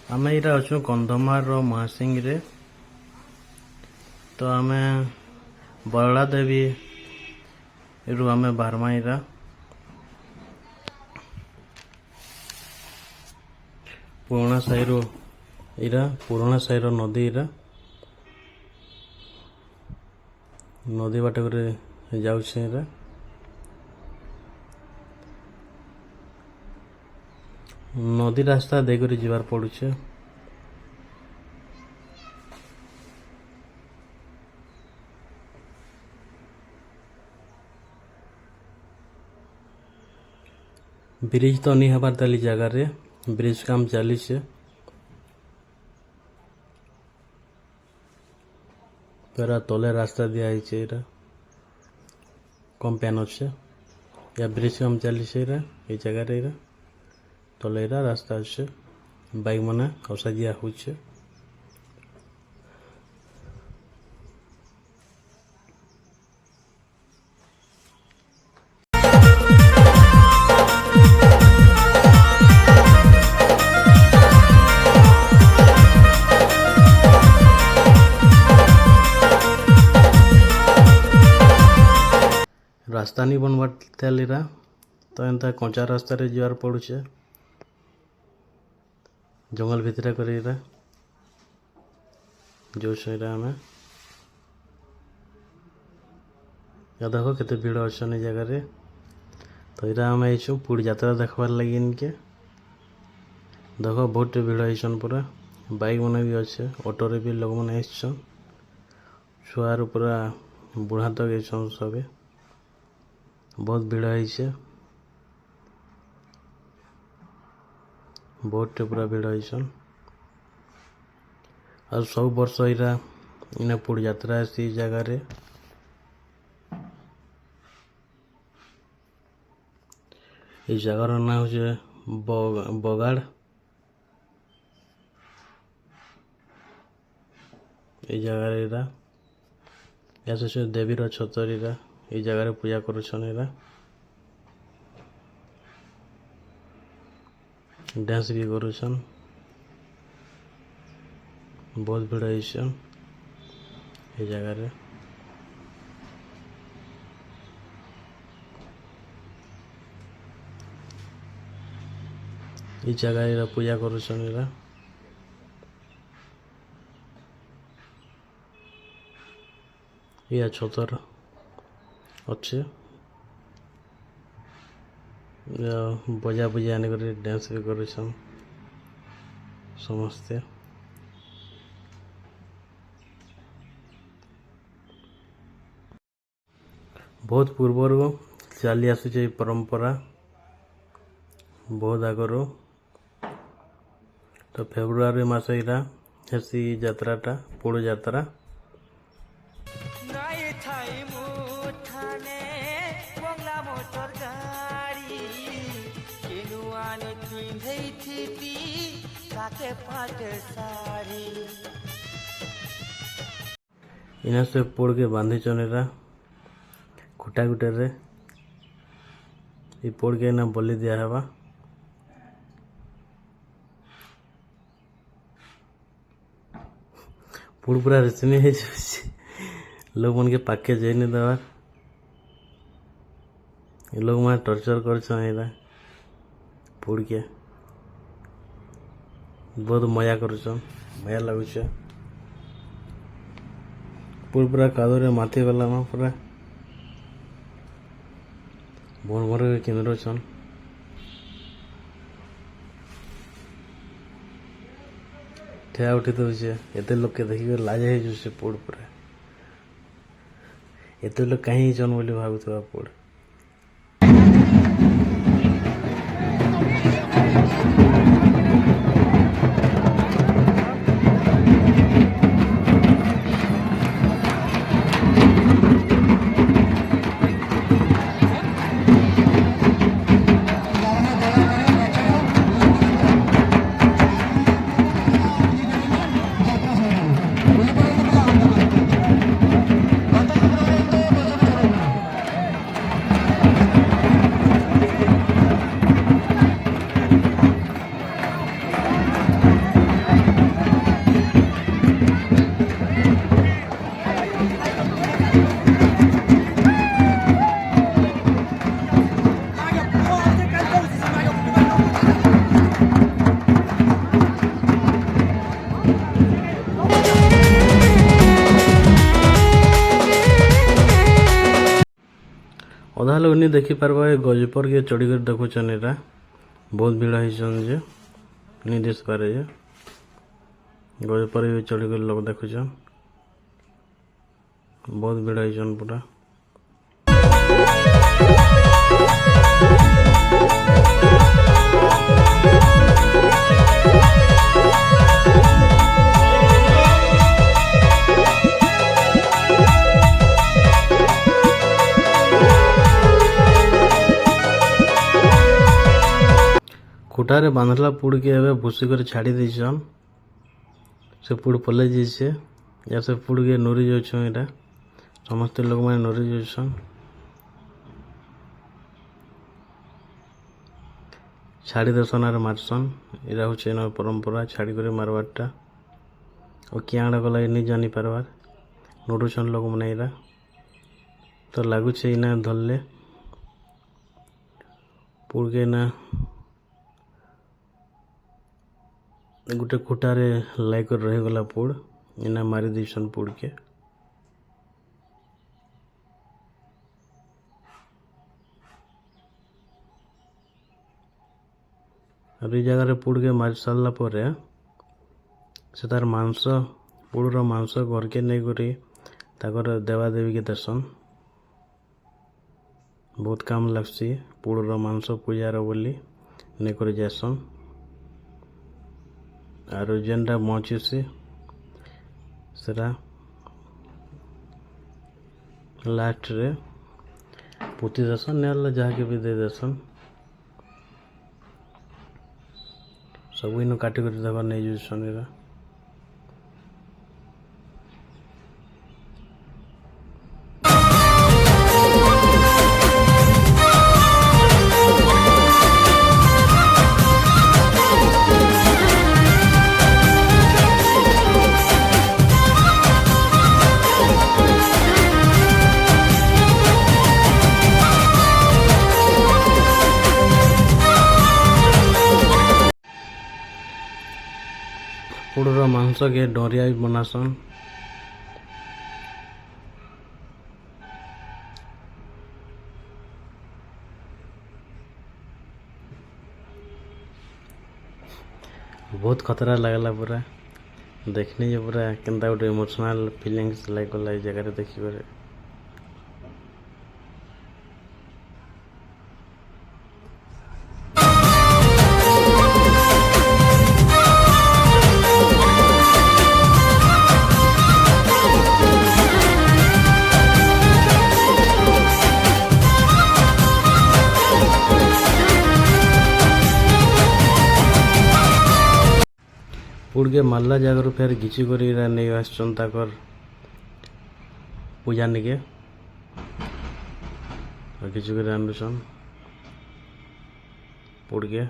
आमे इरा अच्छु कंधमार रो महासिंग रे। तो आमे बरला देवी रु आमे बारमा इरा पुराना साहिरो इरा पुराना साहिरो नदी इरा नदी बाटे करे जाउछे इरा नदी रास्ता देकर जीवार पड़ुछे। ब्रिज तो नहीं हबार ताली जगह रे ब्रिज काम चली से पूरा तले रास्ता दिया है कम पैन अच्छे या ब्रिज काम चली से ये जगह रे तले रास्ता अच्छे बाइक मैंने औसा दिया हुए रास्ता नहीं बनवार तेलीरा तो एंता कंचा रास्ता रे जीवार पड़ुछे जंगल भितरे करीरा जो सहीरा हमें या देखो केते भीड़ अच्छे जगह रे। तो इरा हमें आइछू पूरी यात्रा देखबार लगी इनके देखो बहुत भीड़ आइछन पूरा बाइक मैंने भी अच्छे ऑटो रे भी लोग मैंने आइछन छुआर पूरा बुढ़ा तक आइछन सबे बहुत भीड़ है बहुत पूरा भीड़ है और सब वर्ष इरा इन पूरी यात्रा से जगह रे इस जगह ना हो बगाड़ ये जगह इरा ऐसे देवीर छतर इरा ये जगह पूजा करुछन डांस भी करुछन बहुत भीड़ है ये जगह रे। ये जगह पूजा करुछन ये छतर अच्छे बजा बजा आने डांस भी कर समस्ते बहुत पूर्वर चली आसुचे परंपरा बहुत आगर। तो फेब्रुआरी मास इरा हेसी यात्राटा पोड़ यात्रा इना से पोड़ के बांधी चनेरा खुटा गुटे रे पोड़ के ना बलि दिया हवा पोड़ पूरा रेशमी है लोग मन के पाके जाई नहीं दवा ये लोग मैं टॉर्चर कर पोड़ के बहुत मजा कर मजा लगुच पूरा कादरे माथी गला पूरा बन भर केन्द्र छन ठेया उठी दे एत लोग के देखिए लाज है पोड़ पूरा एत लोग कहीं जन बोली भागुवा पोड़ ଅଧା ଲୋକ ନି ଦେଖିପାରବା ଏ ଗଜପର के ଚଢ଼ିକରି ଦେଖୁଛନ୍ ଏଟା ବହୁତ ଭିଡ଼ ହେଇଛନ୍ ଯେ ନି ଦିଶପାରେ ଯେ ଗଜପରେ ବି ଚଢ଼ିକରି ଲୋକ ଦେଖୁଛନ୍ ବହୁତ ଭିଡ଼ ହେଇଛନ୍ ପୁରା। खुटारे बांधला पुड़ के एवं भूसी कर छाड़ी देछन से पुड़ पले जाइए या से पुड़ के नोरी जाछन एटा समस्त लोग मैंने नोरी जाछन छाड़ी देसन आर मारसन एरा होचे न परंपरा छाड़ी करे मारवारटा और कियाड़ा गला नहीं जानी पारवार नोरुछन लोग मैंने एरा तो लागुचे इना धरले पुड़ के ना गोटे खुटारे लाइक रहीगला पुड़ इना मारी देसन पुड़ के अब ये जगह पुड़ के मारी सारा पर से तार मांस पुड़ मांस घर के नहीं करी ताकर देवादेवी के दर्शन बहुत काम लगसी पुड़ मांस पूजार बोली नहीं कर जासन आरो जेनटा मचुसी सेरा लास्ट रे पुती देसन नेला जहाँके भी दे देसन सब इन काटी कर देवा नहीं जासन एरा पुड़ मांस के डरिया भी बनासन बहुत खतरा लगला पूरा देखने पूरा केनता गोटे इमोशनल फीलिंग्स लाइक जगह देखिए पुड़ के मारला जगह फिर घिची कर नहीं आसन ताकर पूजा निके घिची कर आनुसन पुड़ के